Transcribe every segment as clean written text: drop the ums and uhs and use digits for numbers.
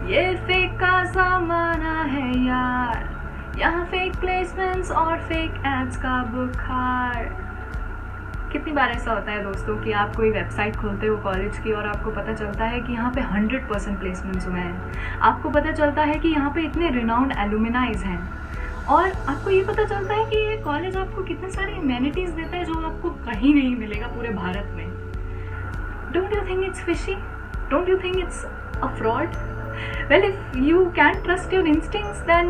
ये फेक का ज़माना है यार, यहाँ फेक प्लेसमेंट्स और फेक एड्स का बुखार। कितनी बार ऐसा होता है दोस्तों कि आप कोई वेबसाइट खोलते हो कॉलेज की और आपको पता चलता है कि यहाँ पे 100% प्लेसमेंट्स हुए हैं। आपको पता चलता है कि यहाँ पे इतने रिनाउंड एलुमिनाइज हैं और आपको ये पता चलता है कि ये कॉलेज आपको कितने सारे इम्यूनिटीज़ देता है जो आपको कहीं नहीं मिलेगा पूरे भारत में। Don't you think it's fishy? Don't you think it's a fraud? Well, if you can't trust your instincts, then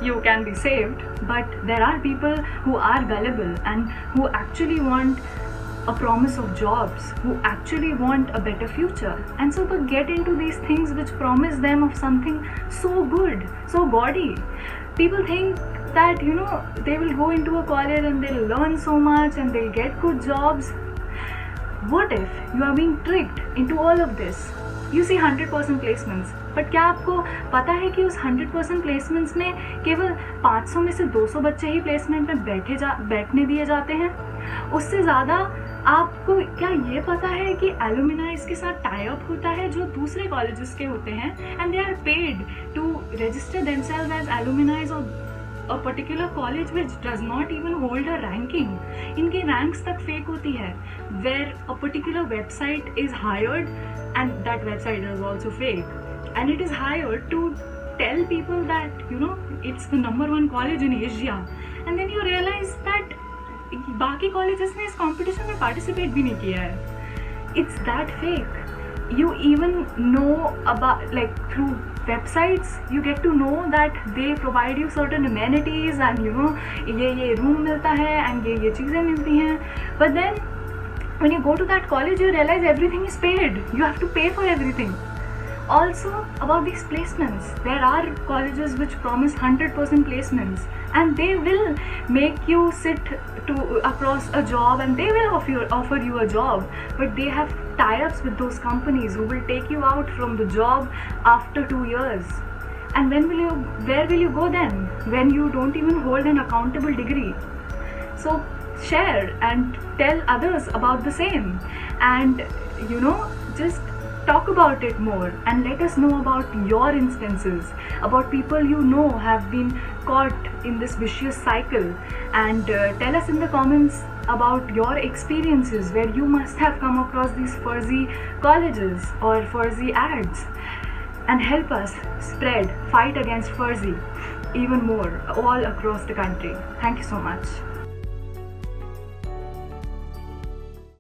you can be saved. But there are people who are gullible and who actually want a promise of jobs, who actually want a better future. And so they get into these things which promise them of something so good, so gaudy. People think that, they will go into a college and they'll learn so much and they'll get good jobs. What if you are being tricked into all of this? You see 100% placements, but क्या आपको पता है कि उस 100% placements में केवल 500 में से 200 बच्चे ही प्लेसमेंट में बैठने दिए जाते हैं? उससे ज़्यादा आपको क्या ये पता है कि एलुमिनाइज के साथ टाई अप होता है जो दूसरे कॉलेजेस के होते हैं and they are paid to register themselves as alumnize और a particular college which does not even hold a ranking. इनकी रैंक्स तक फेक होती है, where a particular website is hired and that website is also fake. And it is hired to tell people that it's the #1 college in Asia, and then you realize that बाकी colleges ने इस competition में participate भी नहीं किया है. It's that fake. You even know about, like, through websites you get to know that they provide you certain amenities and ये room मिलता है and ये चीज़ें मिलती हैं, but then when you go to that college you realize everything is paid. You have to pay for everything. Also about these placements, there are colleges which promise 100% placements and they will make you sit across a job and they will offer you a job, but they have tie-ups with those companies who will take you out from the job after 2 years. And where will you go then when you don't even hold an accountable degree? So share and tell others about the same, and just talk about it more and let us know about your instances, about people have been caught in this vicious cycle, and tell us in the comments about your experiences where you must have come across these fuzzy colleges or fuzzy ads, and help us fight against fuzzy even more all across the country. Thank you so much.